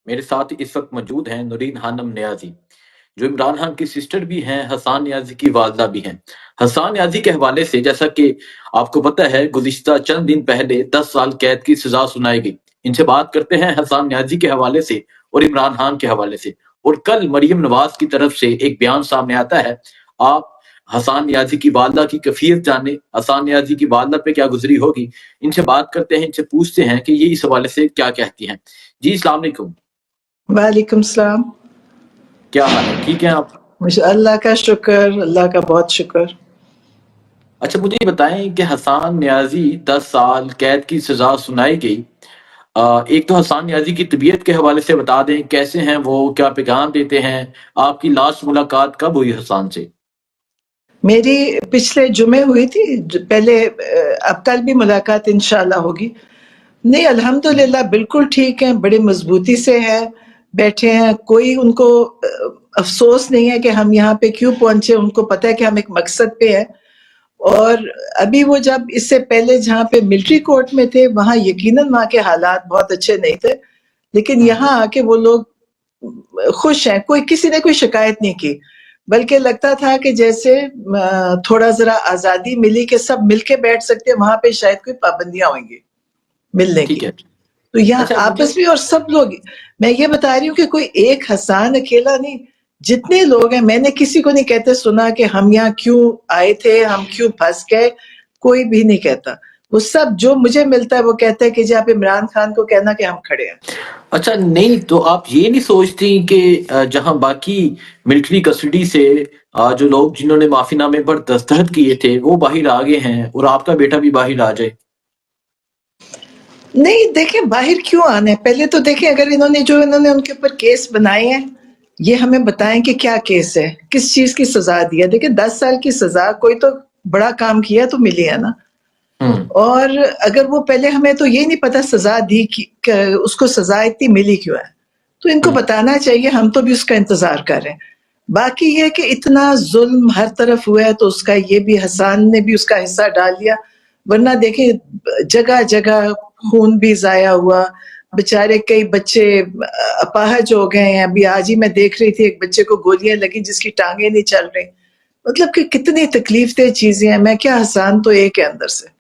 میرے ساتھ اس وقت موجود ہیں نورین خانم نیازی، جو عمران خان کی سسٹر بھی ہیں، حسان نیازی کی والدہ بھی ہیں۔ حسان نیازی کے حوالے سے جیسا کہ آپ کو پتہ ہے، گزشتہ چند دن پہلے 10 سال قید کی سزا سنائی گئی۔ ان سے بات کرتے ہیں حسان نیازی کے حوالے سے اور عمران خان کے حوالے سے۔ اور کل مریم نواز کی طرف سے ایک بیان سامنے آتا ہے۔ آپ حسان نیازی کی والدہ کی کیفیت جانیں، حسان نیازی کی والدہ پہ کیا گزری ہوگی، ان سے بات کرتے ہیں، ان سے پوچھتے ہیں کہ یہ اس حوالے سے کیا کہتی ہیں۔ جی السلام علیکم۔ وعلیکم السلام۔ کیا حال ہے، ٹھیک ہیں آپ؟ مجھے اللہ کا شکر، اللہ کا بہت شکر۔ اچھا مجھے یہ بتائیں کہ حسان نیازی 10 سال قید کی سزا سنائی گئی۔ ایک تو حسان نیازی کی طبیعت کے حوالے سے بتا دیں، کیسے ہیں وہ، کیا پیغام دیتے ہیں، آپ کی لاسٹ ملاقات کب ہوئی حسان سے؟ میری پچھلے جمعے ہوئی تھی، پہلے اب کل بھی ملاقات انشاءاللہ ہوگی۔ نہیں الحمدللہ بالکل ٹھیک ہیں، بڑے مضبوطی سے ہیں، بیٹھے ہیں، کوئی ان کو افسوس نہیں ہے کہ ہم یہاں پہ کیوں پہنچے، ان کو پتہ ہے کہ ہم ایک مقصد پہ ہیں۔ اور ابھی وہ جب اس سے پہلے جہاں پہ ملٹری کورٹ میں تھے، وہاں یقیناً وہاں کے حالات بہت اچھے نہیں تھے، لیکن یہاں آ کے وہ لوگ خوش ہیں، کوئی کسی نے کوئی شکایت نہیں کی، بلکہ لگتا تھا کہ جیسے تھوڑا ذرا آزادی ملی کہ سب مل کے بیٹھ سکتے، وہاں پہ شاید کوئی پابندیاں ہوئیں گی ملنے کی۔ ٹھیک ہے۔ تو یہاں اچھا مجھے آپس میں، اور سب لوگ، میں یہ بتا رہی ہوں کہ کوئی ایک حسان اکیلا نہیں، جتنے لوگ ہیں، میں نے کسی کو نہیں کہتے سنا کہ ہم یہاں کیوں آئے تھے، ہم کیوں پھنس گئے، کوئی بھی نہیں کہتا۔ وہ سب جو مجھے ملتا ہے وہ کہتا ہے کہ جی آپ عمران خان کو کہنا کہ ہم کھڑے ہیں۔ اچھا نہیں تو آپ یہ نہیں سوچتی کہ جہاں باقی ملٹری کسٹڈی سے جو لوگ جنہوں نے معافی نامے پر دستخط کیے تھے وہ باہر آ گئے ہیں اور آپ کا بیٹا بھی باہر آ جائے؟ نہیں دیکھیں باہر کیوں آنا ہے، پہلے تو دیکھیں اگر انہوں نے ان کے اوپر کیس بنائے ہیں، یہ ہمیں بتائیں کہ کیا کیس ہے، کس چیز کی سزا دی ہے۔ دیکھیں 10 سال کی سزا، کوئی تو بڑا کام کیا تو ملی ہے نا۔ اور اگر وہ پہلے، ہمیں تو یہ نہیں پتا سزا دی کہ اس کو سزا اتنی ملی کیوں ہے، تو ان کو بتانا چاہیے، ہم تو بھی اس کا انتظار کر رہے ہیں۔ باقی یہ کہ اتنا ظلم ہر طرف ہوا ہے تو اس کا یہ بھی، حسان نے بھی اس کا حصہ ڈال دیا، ورنہ دیکھیں جگہ جگہ خون بھی ضائع ہوا، بےچارے کئی بچے اپاہج ہو گئے ہیں۔ ابھی آج ہی میں دیکھ رہی تھی ایک بچے کو گولیاں لگی جس کی ٹانگیں نہیں چل رہی، مطلب کہ کتنی تکلیف دہ چیزیں ہیں۔ میں کیا، حسان تو ایک ہے اندر سے۔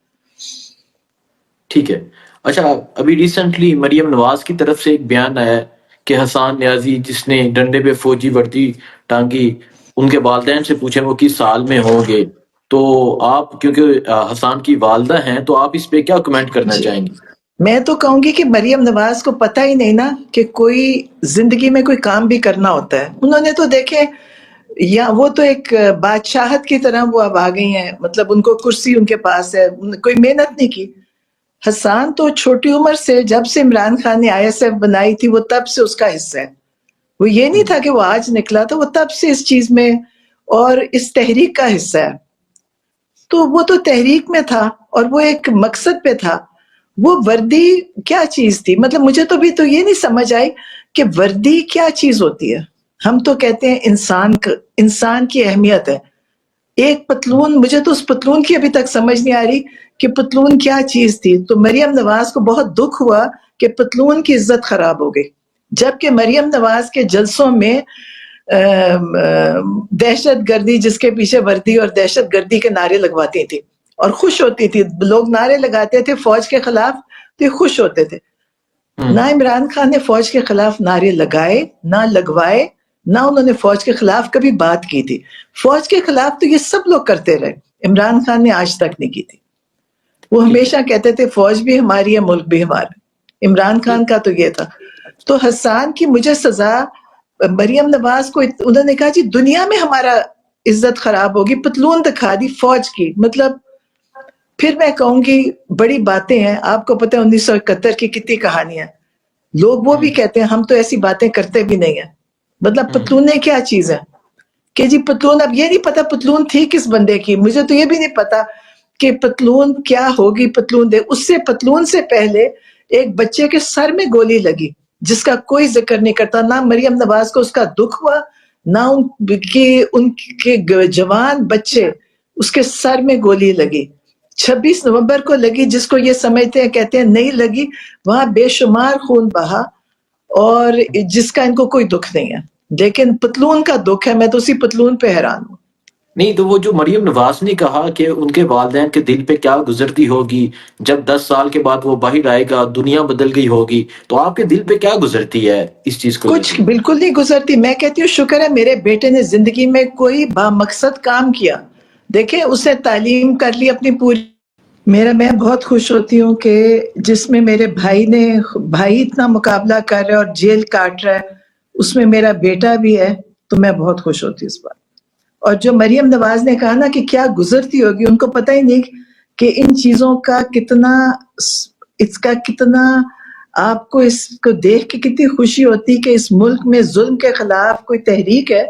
ٹھیک ہے۔ اچھا ابھی ریسنٹلی مریم نواز کی طرف سے ایک بیان آیا ہے کہ حسان نیازی جس نے ڈنڈے پہ فوجی وردی ٹانگی، ان کے والدین سے پوچھیں وہ کس سال میں ہوں گے، تو آپ کیونکہ حسان کی والدہ ہیں تو آپ اس پہ کیا کمنٹ کرنا جی چاہیں گی؟ میں تو کہوں گی کہ مریم نواز کو پتہ ہی نہیں نا کہ کوئی زندگی میں کوئی کام بھی کرنا ہوتا ہے۔ انہوں نے تو دیکھیں، یا وہ تو ایک بادشاہت کی طرح وہ اب آ گئی ہیں، مطلب ان کو کرسی ان کے پاس ہے، کوئی محنت نہیں کی۔ حسان تو چھوٹی عمر سے، جب سے عمران خان نے ISF بنائی تھی، وہ تب سے اس کا حصہ ہے۔ وہ یہ نہیں تھا کہ وہ آج نکلا تھا، وہ تب سے اس چیز میں اور اس تحریک کا حصہ ہے۔ تو وہ تو تحریک میں تھا اور وہ ایک مقصد پہ تھا۔ وہ وردی کیا چیز تھی، مطلب مجھے تو بھی تو یہ نہیں سمجھ آئی کہ وردی کیا چیز ہوتی ہے۔ ہم تو کہتے ہیں انسان کی اہمیت ہے۔ ایک پتلون، مجھے تو اس پتلون کی ابھی تک سمجھ نہیں آ رہی کہ پتلون کیا چیز تھی۔ تو مریم نواز کو بہت دکھ ہوا کہ پتلون کی عزت خراب ہو گئی، جبکہ مریم نواز کے جلسوں میں دہشت گردی، جس کے پیچھے وردی اور دہشت گردی کے نعرے لگواتی تھی اور خوش ہوتی تھی۔ لوگ نعرے لگاتے تھے فوج کے خلاف تو یہ خوش ہوتے تھے۔ نہ عمران خان نے فوج کے خلاف نعرے لگائے، نہ لگوائے، نہ انہوں نے فوج کے خلاف کبھی بات کی تھی۔ فوج کے خلاف تو یہ سب لوگ کرتے رہے، عمران خان نے آج تک نہیں کی تھی۔ وہ ہمیشہ کہتے تھے فوج بھی ہماری ہے، ملک بھی ہمارا۔ عمران خان کا تو یہ تھا۔ تو حسان کی مجھے سزا، مریم نواز کو انہوں نے کہا جی دنیا میں ہمارا عزت خراب ہوگی، پتلون دکھا دی فوج کی، مطلب پھر میں کہوں گی بڑی باتیں ہیں۔ آپ کو پتہ ہے 1971 کی کتنی کہانیاں، لوگ وہ بھی کہتے ہیں ہم تو ایسی باتیں کرتے بھی نہیں ہیں۔ مطلب پتلونیں کیا چیز ہے کہ جی پتلون، اب یہ نہیں پتا پتلون تھی کس بندے کی، مجھے تو یہ بھی نہیں پتا کہ پتلون کیا ہوگی۔ پتلون دے اس سے، پتلون سے پہلے ایک بچے کے سر میں گولی لگی جس کا کوئی ذکر نہیں کرتا، نہ مریم نواز کو اس کا دکھ ہوا، نہ ان کے جوان بچے، اس کے سر میں گولی لگی۔ 26 نومبر کو لگی، جس کو یہ سمجھتے ہیں کہتے ہیں نہیں لگی، وہاں بے شمار خون بہا اور جس کا ان کو کوئی دکھ نہیں ہے، لیکن پتلون کا دکھ ہے. میں تو اسی پتلون پہ حیران ہوں. نہیں تو وہ جو مریم نواز نے کہا کہ ان کے والدین کے دل پہ کیا گزرتی ہوگی جب 10 سال کے بعد وہ باہر آئے گا، دنیا بدل گئی ہوگی، تو آپ کے دل پہ کیا گزرتی ہے اس چیز کو لے کچھ کے؟ بالکل نہیں گزرتی. میں کہتی ہوں شکر ہے میرے بیٹے نے زندگی میں کوئی بامقصد کام کیا. دیکھیں اس نے تعلیم کر لی اپنی پوری. میں بہت خوش ہوتی ہوں کہ جس میں میرے بھائی اتنا مقابلہ کر رہا ہے اور جیل کاٹ رہا ہے، اس میں میرا بیٹا بھی ہے، تو میں بہت خوش ہوتی ہوں اس بات. اور جو مریم نواز نے کہا نا کہ کیا گزرتی ہوگی، ان کو پتہ ہی نہیں کہ ان چیزوں کا کتنا آپ کو اس کو دیکھ کے کتنی خوشی ہوتی کہ اس ملک میں ظلم کے خلاف کوئی تحریک ہے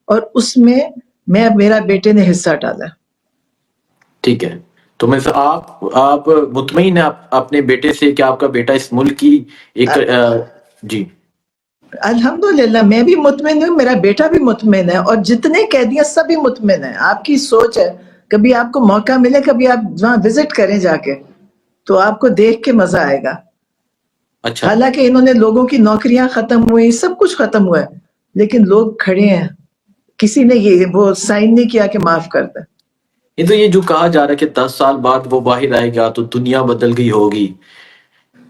اور اس میں میرا بیٹے نے حصہ ڈالا. ٹھیک ہے، تو میں آپ مطمئن ہیں اپنے بیٹے سے کہ آپ کا بیٹا اس ملک کی ایک جی الحمدللہ میں بھی مطمئن ہوں، میرا بیٹا بھی مطمئن ہے، اور جتنے قیدی ہیں سبھی مطمئن ہیں. آپ کی سوچ ہے، کبھی آپ کو موقع ملے، کبھی آپ وہاں وزٹ کریں جا کے، تو آپ کو دیکھ کے مزہ آئے گا. اچھا. حالانکہ انہوں نے لوگوں کی نوکریاں ختم ہوئی، سب کچھ ختم ہوا ہے، لیکن لوگ کھڑے ہیں، کسی نے وہ سائن نہیں کیا کہ معاف کر دیں. یہ جو کہا جا رہا ہے کہ 10 سال بعد وہ باہر آئے گا تو دنیا بدل گئی ہوگی،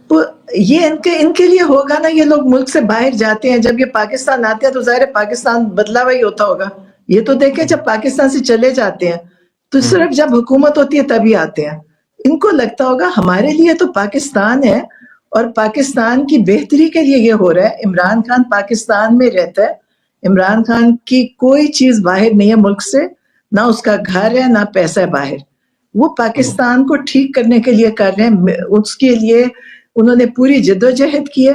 تو یہ ان کے لیے ہوگا نا. یہ لوگ ملک سے باہر جاتے ہیں، جب یہ پاکستان آتے ہیں تو ظاہر ہے پاکستان بدلا ہوا ہی ہوتا ہوگا. یہ تو دیکھیں جب پاکستان سے چلے جاتے ہیں تو صرف جب حکومت ہوتی ہے تبھی آتے ہیں. ان کو لگتا ہوگا ہمارے لیے تو پاکستان ہے اور پاکستان کی بہتری کے لیے یہ ہو رہا ہے. عمران خان پاکستان میں رہتا ہے، عمران خان کی کوئی چیز باہر نہیں ہے ملک سے، نہ اس کا گھر ہے نہ پیسہ ہے باہر. وہ پاکستان کو ٹھیک کرنے کے لیے کر رہے ہیں، اس کے لیے انہوں نے پوری جدوجہد کی ہے.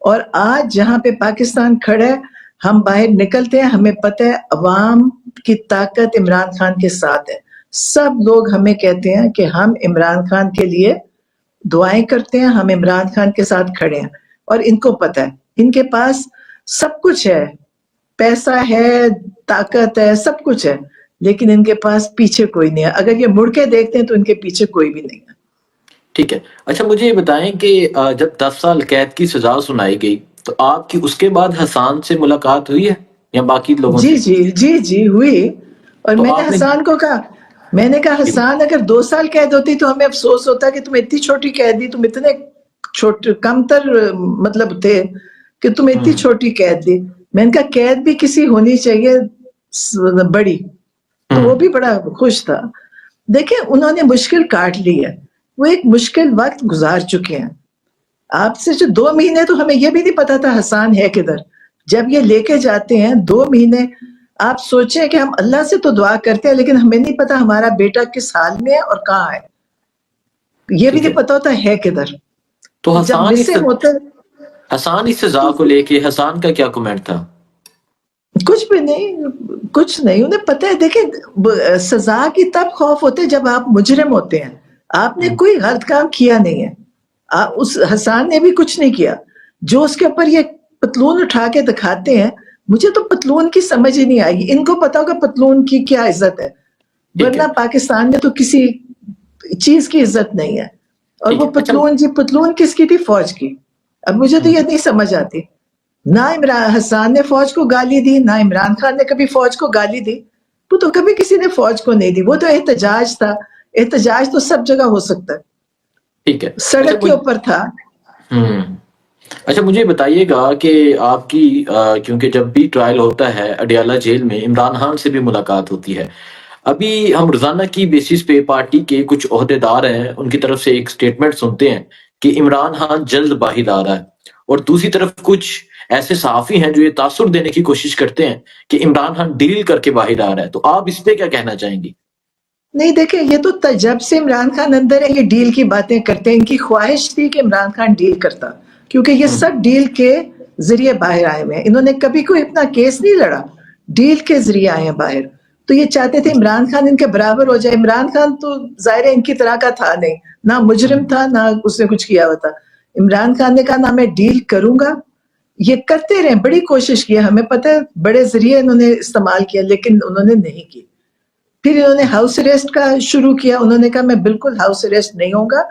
اور آج جہاں پہ پاکستان کھڑا ہے، ہم باہر نکلتے ہیں، ہمیں پتہ ہے عوام کی طاقت عمران خان کے ساتھ ہے. سب لوگ ہمیں کہتے ہیں کہ ہم عمران خان کے لیے دعائیں کرتے ہیں، ہم عمران خان کے ساتھ کھڑے ہیں. اور ان کو پتہ ہے ان کے پاس سب کچھ ہے، پیسہ ہے، طاقت ہے، سب کچھ ہے، لیکن ان کے پاس پیچھے کوئی نہیں ہے. اگر یہ مڑ کے دیکھتے ہیں تو ان کے پیچھے کوئی بھی نہیں ہے. ٹھیک ہے. اچھا مجھے یہ بتائیں کہ جب 10 سال قید کی سزا سنائی گئی تو آپ کی اس کے بعد حسان سے ملاقات ہوئی ہے یا باقی لوگوں جی سے؟ جی جی جی ہوئی. اور تو میں نے آپ نے حسان کو کہا، میں نے کہا حسان اگر 2 سال قید ہوتی تو ہمیں افسوس ہوتا کہ تم اتنی چھوٹی قید دی، تم اتنے کم تر مطلب تھے کہ تم اتنی چھوٹی قید دی. میں نے کہا قید بھی کسی ہونی چاہیے بڑی. تو وہ بھی بڑا خوش تھا. دیکھیں انہوں نے مشکل کاٹ لی ہے، وہ ایک مشکل وقت گزار چکے ہیں. آپ سے جو 2 مہینے تو ہمیں یہ بھی نہیں پتا تھا حسان ہے کدھر. جب یہ لے کے جاتے ہیں 2 مہینے، آپ سوچیں کہ ہم اللہ سے تو دعا کرتے ہیں لیکن ہمیں نہیں پتا ہمارا بیٹا کس حال میں ہے اور کہاں ہے. یہ بھی ٹھیک ہے. نہیں پتا ہوتا ہے کدھر. تو تو جب مسنگ ہوتا حسان اس سزا کو لے کے حسان کا کیا کمنٹ تھا؟ کچھ بھی نہیں، کچھ نہیں. انہیں پتہ ہے دیکھیں سزا کی تب خوف ہوتے ہے جب آپ مجرم ہوتے ہیں. آپ نے کوئی غلط کام کیا نہیں ہے. اس حسان نے بھی کچھ نہیں کیا. جو اس کے اوپر یہ پتلون اٹھا کے دکھاتے ہیں، مجھے تو پتلون کی سمجھ ہی نہیں آئی. ان کو پتا ہوگا پتلون کی کیا عزت ہے، ٹھیک ہے. ورنہ پاکستان میں تو کسی چیز کی عزت نہیں ہے. اور ٹھیک وہ ہے. اچھا. پتلون کس کی تھی؟ فوج کی. اب مجھے تو یہ نہیں سمجھ آتی، نہ حسان نے فوج کو گالی دی، نہ عمران خان نے کبھی فوج کو گالی دی. وہ تو کبھی کسی نے فوج کو نہیں دی. وہ تو احتجاج تھا. احتجاج تو سب جگہ ہو سکتا ہے، ٹھیک ہے. سڑک کے اوپر تھا. اچھا مجھے بتائیے گا کہ آپ کی کیونکہ جب بھی ٹرائل ہوتا ہے اڈیالہ جیل میں عمران خان سے بھی ملاقات ہوتی ہے. ابھی ہم روزانہ کی بیسس پہ پارٹی کے کچھ عہدیدار ہیں، ان کی طرف سے ایک سٹیٹمنٹ سنتے ہیں کہ عمران خان جلد باہر آ رہا ہے، اور دوسری طرف کچھ ایسے صحافی ہیں جو یہ تاثر دینے کی کوشش کرتے ہیں کہ عمران خان ڈیل کر کے باہر آ رہا ہے. تو آپ اس پہ کیا کہنا چاہیں گی؟ نہیں دیکھیں، یہ تو جب سے عمران خان اندر ہے یہ ڈیل کی باتیں کرتے ہیں. ان کی خواہش تھی کہ عمران خان ڈیل کرتا، کیونکہ یہ سب ڈیل کے ذریعے باہر آئے ہوئے ہیں. انہوں نے کبھی کوئی اپنا کیس نہیں لڑا، ڈیل کے ذریعے آئے ہیں باہر. تو یہ چاہتے تھے عمران خان ان کے برابر ہو جائے. عمران خان تو ظاہر ہے ان کی طرح کا تھا نہیں، نہ مجرم تھا نہ اس نے کچھ کیا ہوا تھا. عمران خان نے کہا نہ میں ڈیل کروں گا. یہ کرتے رہے، بڑی کوشش کی، ہمیں پتہ ہے بڑے ذریعے انہوں نے استعمال کیا لیکن انہوں نے نہیں کی. پھر انہوں نے ہاؤس اریسٹ کا شروع کیا. انہوں نے کہا میں بالکل ہاؤس اریسٹ نہیں ہوں گا،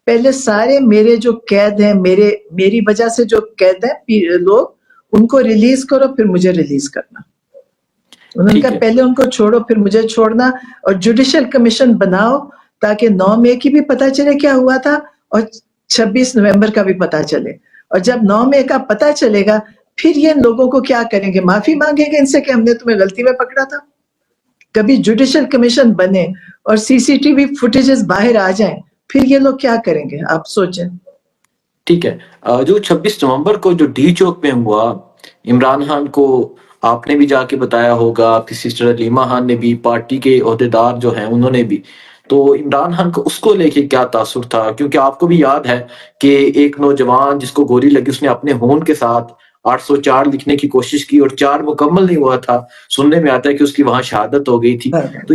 پہلے سارے میرے جو قید ہیں میری وجہ سے جو قید ہیں لوگ ان کو ریلیز کرو پھر مجھے ریلیز کرنا. انہوں نے کہا پہلے ان کو چھوڑو پھر مجھے چھوڑنا, اور جوڈیشل کمیشن بناؤ تاکہ 9 مئی کی بھی پتہ چلے کیا ہوا تھا اور 26 نومبر کا بھی پتہ چلے. اور جب 9 مئی کا پتہ چلے گا پھر یہ ان لوگوں کو کیا کریں گے, معافی مانگیں گے ان سے کہ ہم نے تمہیں غلطی میں پکڑا تھا. کبھی جوڈیشل کمیشن بنے اور سی سی ٹی وی فوٹیجز باہر آ جائیں پھر یہ لوگ کیا کریں گے, آپ سوچیں. ٹھیک ہے, جو 26 نومبر کو جو ڈی چوک میں ہوا, عمران خان کو آپ نے بھی جا کے بتایا ہوگا, آپ کی سسٹر علیمہ خان نے بھی, پارٹی کے عہدیدار جو ہیں انہوں نے بھی, تو عمران خان کو اس کو لے کے کیا تاثر تھا؟ کیونکہ آپ کو بھی یاد ہے کہ ایک نوجوان جس کو گولی لگی اس نے اپنے ہون کے ساتھ 804 لکھنے کی کوشش کی اور 4 مکمل نہیں ہوا تھا, سننے میں آتا ہے کہ اس کی وہاں شہادت ہو گئی تھی. تو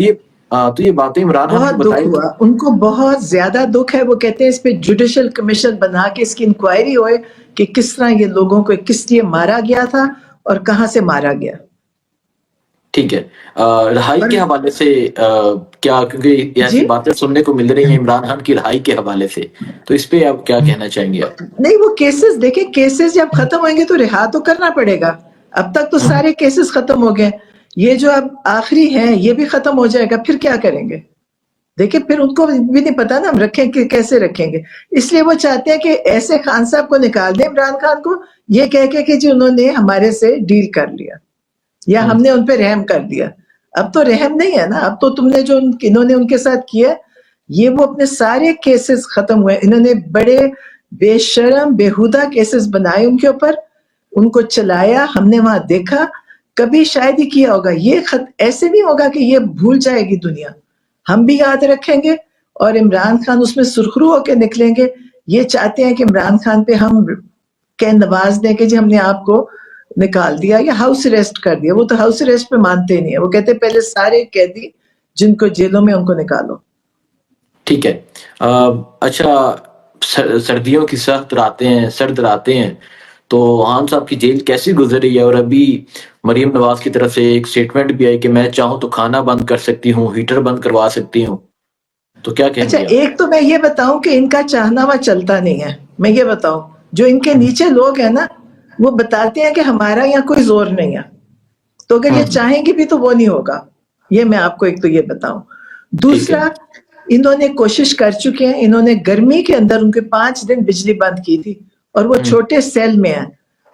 یہ باتیں عمران خان بہت کو دکھ بتائی ہوا, ان کو بہت زیادہ دکھ ہے. وہ کہتے ہیں اس پہ جوڈیشل کمیشن بنا کے اس کی انکوائری ہوئے کہ کس طرح یہ لوگوں کو کس لیے مارا گیا تھا اور کہاں سے مارا گیا. ٹھیک ہے, رہائی کے حوالے سے کیا, کیونکہ ایسی جی باتیں سننے کو مل رہی ہیں عمران خان کی رہائی کے حوالے سے, تو اس پہ آپ کیا کہنا چاہیں گے آپ؟ نہیں, وہ کیسز دیکھیں, کیسز جب ختم ہوئیں گے تو رہا تو کرنا پڑے گا. اب تک تو سارے کیسز ختم ہو گئے, یہ جو اب آخری ہیں یہ بھی ختم ہو جائے گا, پھر کیا کریں گے؟ دیکھیں پھر ان کو بھی نہیں پتا نا ہم رکھیں کہ کیسے رکھیں گے. اس لیے وہ چاہتے ہیں کہ ایسے خان صاحب کو نکال دیں, عمران خان کو, یہ کہہ کے کہ جی انہوں نے ہمارے سے ڈیل کر لیا یا ہم نے ان پہ رحم کر دیا. اب تو رحم نہیں ہے نا, اب تو تم نے جو انہوں نے ان کے ساتھ کیا, یہ وہ اپنے سارے کیسز ختم ہوئے. انہوں نے بڑے بے شرم بےہودہ کیسز بنائے ان کے اوپر, ان کو چلایا, ہم نے وہاں دیکھا. کبھی شاید ہی کیا ہوگا یہ ایسے نہیں ہوگا کہ یہ بھول جائے گی دنیا, ہم بھی یاد رکھیں گے اور عمران خان اس میں سرخرو ہو کے نکلیں گے. یہ چاہتے ہیں کہ عمران خان پہ ہم کہ نواز دیں کہ جی ہم نے آپ کو نکال دیا یا ہاؤس اریسٹ کر دیا. وہ تو ہاؤس اریسٹ پہ مانتے نہیں ہیں, وہ کہتے ہیں پہلے سارے قیدی جن کو جیلوں میں ان کو نکالو. ٹھیک ہے, اچھا, سردیوں کی سخت راتیں ہیں, سرد راتیں ہیں, تو خان صاحب کی جیل کیسی گزر رہی ہے؟ اور ابھی مریم نواز کی طرف سے ایک سٹیٹمنٹ بھی آئی کہ میں چاہوں تو کھانا بند کر سکتی ہوں, ہیٹر بند کروا سکتی ہوں, تو کیا کہیں اچھا, گے آپ؟ ایک تو میں یہ بتاؤں کہ ان کا چاہنا ہوا چلتا نہیں ہے. میں یہ بتاؤں, جو ان کے نیچے لوگ ہیں نا وہ بتاتے ہیں کہ ہمارا یہاں کوئی زور نہیں ہے, تو اگر یہ چاہیں گے بھی تو وہ نہیں ہوگا. یہ میں آپ کو ایک تو یہ بتاؤں. ٹھیک ہے. دوسرا, انہوں نے کوشش کر چکے ہیں, انہوں نے گرمی کے اندر ان کے 5 دن بجلی بند کی تھی اور وہ چھوٹے سیل میں ہیں.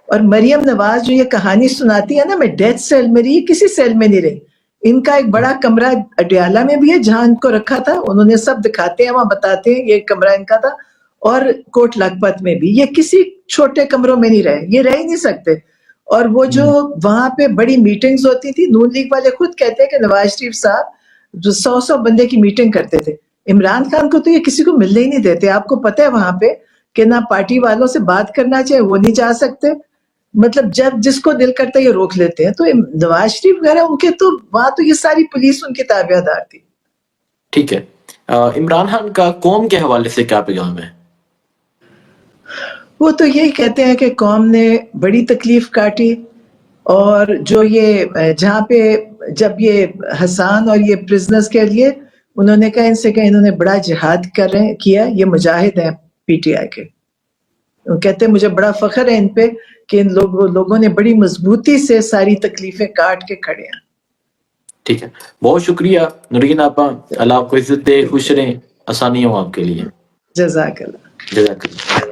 اور مریم نواز جو یہ کہانی سناتی ہے نا, میں ڈیتھ سیل میں رہی, کسی سیل میں نہیں رہی. ان کا ایک بڑا کمرہ اڈیالہ میں بھی ہے جہاں ان کو رکھا تھا, انہوں نے سب دکھاتے ہیں وہاں, بتاتے ہیں یہ کمرہ ان کا تھا. اور کوٹ لکھپت میں بھی, یہ کسی چھوٹے کمروں میں نہیں رہے, یہ رہ ہی نہیں سکتے. اور وہ جو وہاں پہ بڑی میٹنگز ہوتی تھی, نون لیگ والے خود کہتے ہیں کہ نواز شریف صاحب جو 100 بندے کی میٹنگ کرتے تھے, عمران خان کو تو یہ کسی کو ملنے ہی نہیں دیتے. آپ کو پتہ ہے وہاں پہ کہ نہ پارٹی والوں سے بات کرنا چاہے وہ نہیں جا سکتے, مطلب جب جس کو دل کرتا ہے یہ روک لیتے ہیں. تو نواز شریف وغیرہ ان کے تو وہاں تو یہ ساری پولیس ان کی تابع دار تھی. ٹھیک ہے, عمران خان کا قوم کے حوالے سے کیا پیغام ہے؟ وہ تو یہی کہتے ہیں کہ قوم نے بڑی تکلیف کاٹی, اور جو یہ جہاں پہ جب یہ حسان اور یہ پرزنرز کے لیے انہوں نے کہا ان سے کہ انہوں نے بڑا جہاد کیا, یہ مجاہد ہیں پی ٹی آئی کے. وہ کہتے ہیں مجھے بڑا فخر ہے ان پہ کہ ان لوگوں نے بڑی مضبوطی سے ساری تکلیفیں کاٹ کے کھڑے ہیں. ٹھیک ہے, بہت شکریہ نورین آپا, اللہ آپ کو عزت دے, خوش رہیں, آسانیاں ہوں آپ کے لیے. جزاک اللہ. جزاک اللہ.